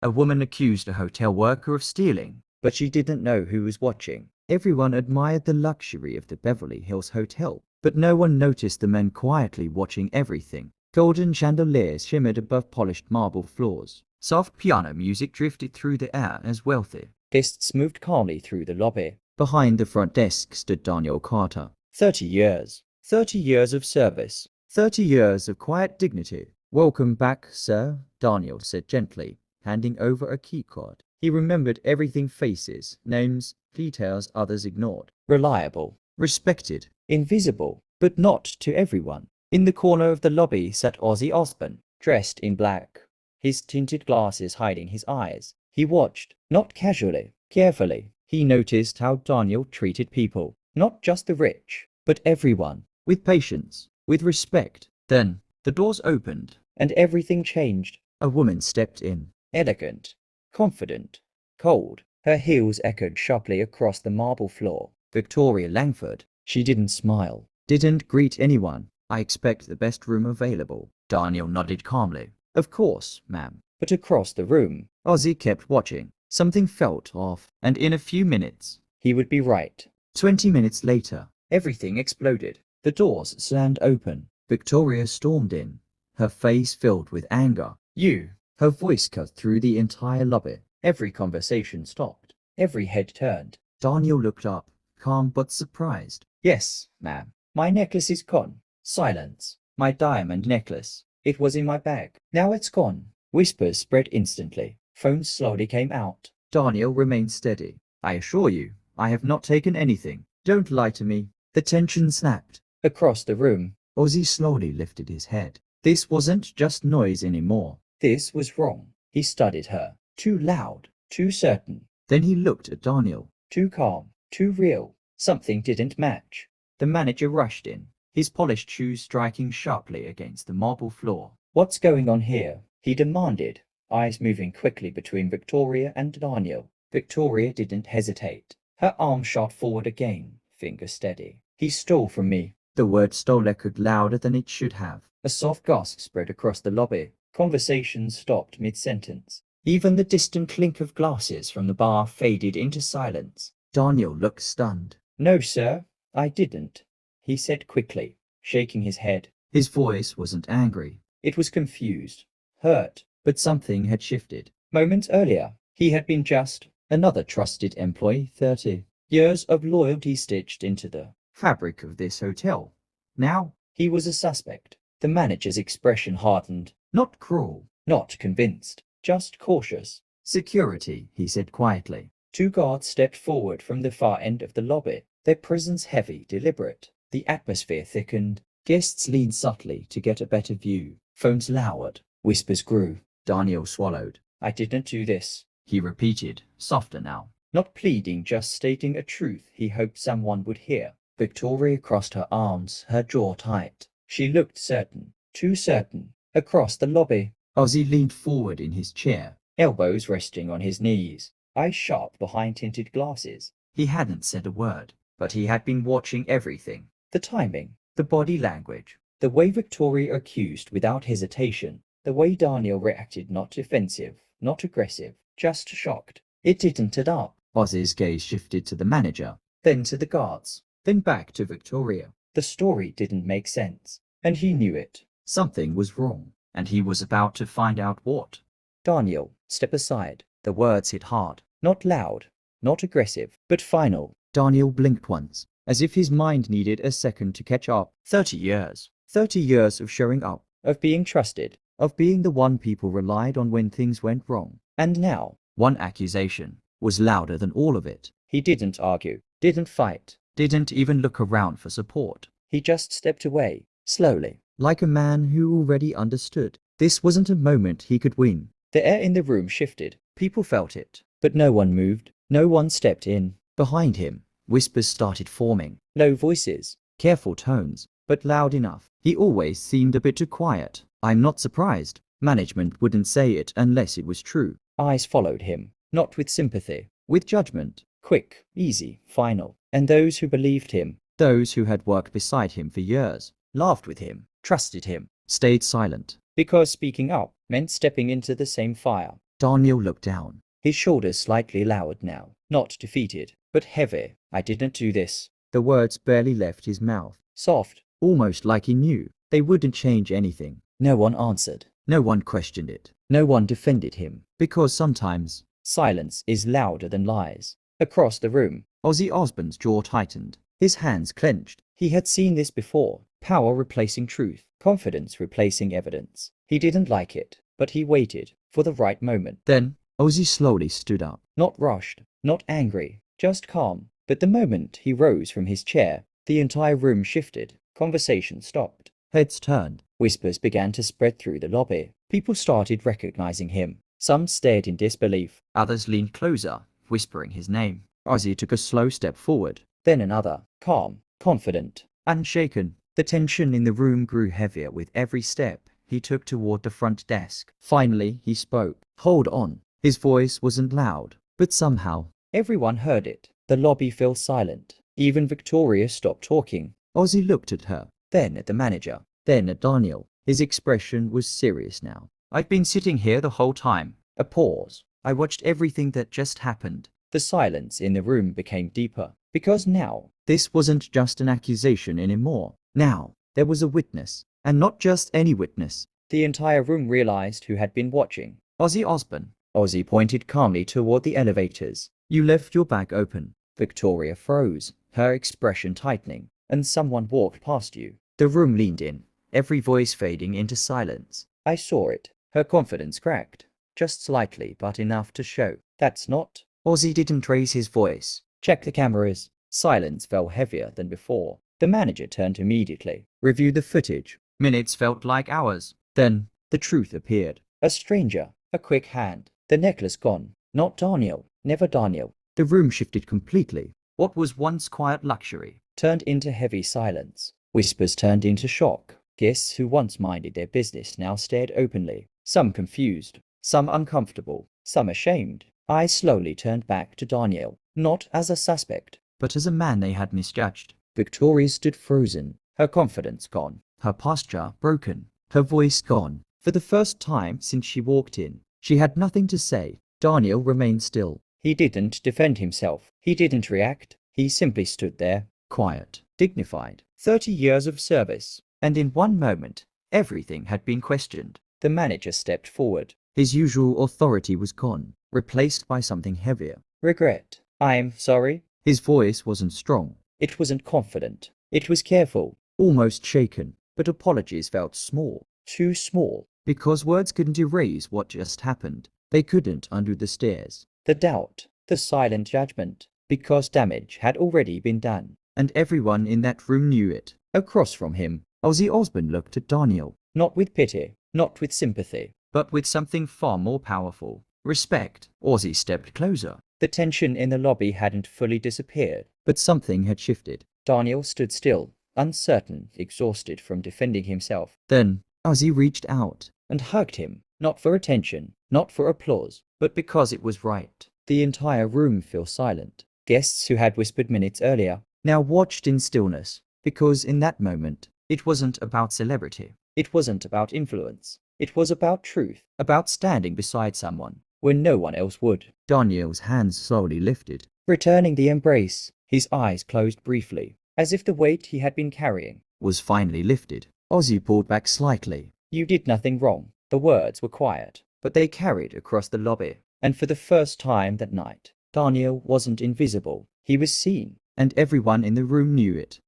A woman accused a hotel worker of stealing, but she didn't know who was watching. Everyone admired the luxury of the Beverly Hills Hotel, but no one noticed the men quietly watching everything. Golden chandeliers shimmered above polished marble floors. Soft piano music drifted through the air as wealthy guests moved calmly through the lobby. Behind the front desk stood Daniel Carter. 30 years. 30 years of service. 30 years of quiet dignity. Welcome back, sir, Daniel said gently, handing over a keycard. He remembered everything: faces, names, details others ignored. Reliable, respected, invisible, but not to everyone. In the corner of the lobby sat Ozzy Osbourne, dressed in black, his tinted glasses hiding his eyes. He watched, not casually, carefully. He noticed how Daniel treated people, not just the rich, but everyone, with patience, with respect. Then, the doors opened, and everything changed. A woman stepped in, elegant, confident, cold. Her heels echoed sharply across the marble floor. Victoria Langford. She didn't smile, didn't greet anyone. I expect the best room available. Daniel nodded calmly. Of course, ma'am. But across the room, Ozzy kept watching. Something felt off, and in a few minutes, he would be right. 20 minutes later, everything exploded. The doors slammed open. Victoria stormed in, her face filled with anger. You! Her voice cut through the entire lobby. Every conversation stopped. Every head turned. Daniel looked up, calm but surprised. Yes, ma'am. My necklace is gone. Silence. My diamond necklace. It was in my bag. Now it's gone. Whispers spread instantly. Phones slowly came out. Daniel remained steady. I assure you, I have not taken anything. Don't lie to me. The tension snapped. Across the room, Ozzy slowly lifted his head. This wasn't just noise anymore. This was wrong. He studied her. Too loud, too certain. Then he looked at Daniel. Too calm, too real. Something didn't match. The manager rushed in, his polished shoes striking sharply against the marble floor. What's going on here? He demanded, eyes moving quickly between Victoria and Daniel. Victoria didn't hesitate. Her arm shot forward again, finger steady. He stole from me. The word stole echoed louder than it should have. A soft gasp spread across the lobby. Conversation stopped mid-sentence. Even the distant clink of glasses from the bar faded into silence. Daniel looked stunned. No, sir, I didn't, he said quickly, shaking his head. His voice wasn't angry. It was confused, hurt, but something had shifted. Moments earlier, he had been just another trusted employee. 30 years of loyalty stitched into the fabric of this hotel. Now, he was a suspect. The manager's expression hardened. Not cruel, not convinced, just cautious. Security, he said quietly. Two guards stepped forward from the far end of the lobby, their presence heavy, deliberate. The atmosphere thickened. Guests leaned subtly to get a better view. Phones lowered. Whispers grew. Daniel swallowed. I didn't do this, he repeated, softer now. Not pleading, just stating a truth he hoped someone would hear. Victoria crossed her arms, her jaw tight. She looked certain, too certain. Across the lobby, Ozzy leaned forward in his chair, elbows resting on his knees, eyes sharp behind tinted glasses. He hadn't said a word, but he had been watching everything. The timing, the body language, the way Victoria accused without hesitation, the way Daniel reacted, not defensive, not aggressive, just shocked. It didn't add up. Ozzy's gaze shifted to the manager, then to the guards, then back to Victoria. The story didn't make sense, and he knew it. Something was wrong, and he was about to find out what. Daniel, step aside. The words hit hard, not loud, not aggressive, but final. Daniel blinked once, as if his mind needed a second to catch up. 30 years. 30 years of showing up, of being trusted, of being the one people relied on when things went wrong. And now, one accusation was louder than all of it. He didn't argue, didn't fight, didn't even look around for support. He just stepped away, slowly, like a man who already understood. This wasn't a moment he could win. The air in the room shifted. People felt it, but no one moved. No one stepped in. Behind him, whispers started forming. Low voices, careful tones, but loud enough. He always seemed a bit too quiet. I'm not surprised. Management wouldn't say it unless it was true. Eyes followed him, not with sympathy, with judgment. Quick, easy, final. And those who believed him, those who had worked beside him for years, laughed with him, trusted him, stayed silent. Because speaking up meant stepping into the same fire. Daniel looked down. His shoulders slightly lowered now. Not defeated, but heavy. I didn't do this. The words barely left his mouth. Soft, almost like he knew they wouldn't change anything. No one answered. No one questioned it. No one defended him. Because sometimes silence is louder than lies. Across the room, Ozzy Osbourne's jaw tightened. His hands clenched. He had seen this before. Power replacing truth. Confidence replacing evidence. He didn't like it, but he waited for the right moment. Then, Ozzy slowly stood up. Not rushed, not angry, just calm. But the moment he rose from his chair, the entire room shifted. Conversation stopped. Heads turned. Whispers began to spread through the lobby. People started recognizing him. Some stared in disbelief. Others leaned closer, whispering his name. Ozzy took a slow step forward. Then another. Calm, confident, unshaken. The tension in the room grew heavier with every step he took toward the front desk. Finally, he spoke. Hold on. His voice wasn't loud, but somehow everyone heard it. The lobby fell silent. Even Victoria stopped talking. Ozzy looked at her, then at the manager, then at Daniel. His expression was serious now. I've been sitting here the whole time. A pause. I watched everything that just happened. The silence in the room became deeper, because now this wasn't just an accusation anymore. Now there was a witness, and not just any witness. The entire room realized who had been watching. Ozzy Osbourne. Ozzy pointed calmly toward the elevators. You left your bag open. Victoria froze, her expression tightening. And someone walked past you. The room leaned in, every voice fading into silence. I saw it. Her confidence cracked, just slightly, but enough to show. That's not. Ozzy didn't raise his voice. Check the cameras. Silence fell heavier than before. The manager turned immediately. Review the footage. Minutes felt like hours. Then, the truth appeared. A stranger. A quick hand. The necklace gone. Not Daniel. Never Daniel. The room shifted completely. What was once quiet luxury turned into heavy silence. Whispers turned into shock. Guests who once minded their business now stared openly. Some confused. Some uncomfortable. Some ashamed. Eyes slowly turned back to Daniel. Not as a suspect, but as a man they had misjudged. Victoria stood frozen. Her confidence gone. Her posture broken. Her voice gone. For the first time since she walked in, she had nothing to say. Daniel remained still. He didn't defend himself. He didn't react. He simply stood there, quiet, dignified. 30 years of service. And in one moment, everything had been questioned. The manager stepped forward. His usual authority was gone, replaced by something heavier. Regret. I'm sorry. His voice wasn't strong. It wasn't confident. It was careful, almost shaken. But apologies felt small. Too small. Because words couldn't erase what just happened. They couldn't undo the stares, the doubt, the silent judgment. Because damage had already been done. And everyone in that room knew it. Across from him, Ozzy Osbourne looked at Daniel. Not with pity, not with sympathy, but with something far more powerful. Respect. Ozzy stepped closer. The tension in the lobby hadn't fully disappeared, but something had shifted. Daniel stood still, uncertain, exhausted from defending himself. Then, Ozzy reached out and hugged him. Not for attention, not for applause, but because it was right. The entire room fell silent. Guests who had whispered minutes earlier now watched in stillness, because in that moment, it wasn't about celebrity. It wasn't about influence. It was about truth, about standing beside someone when no one else would. Daniel's hands slowly lifted, returning the embrace. His eyes closed briefly, as if the weight he had been carrying was finally lifted. Ozzy pulled back slightly. You did nothing wrong. The words were quiet, but they carried across the lobby. And for the first time that night, Daniel wasn't invisible. He was seen, and everyone in the room knew it.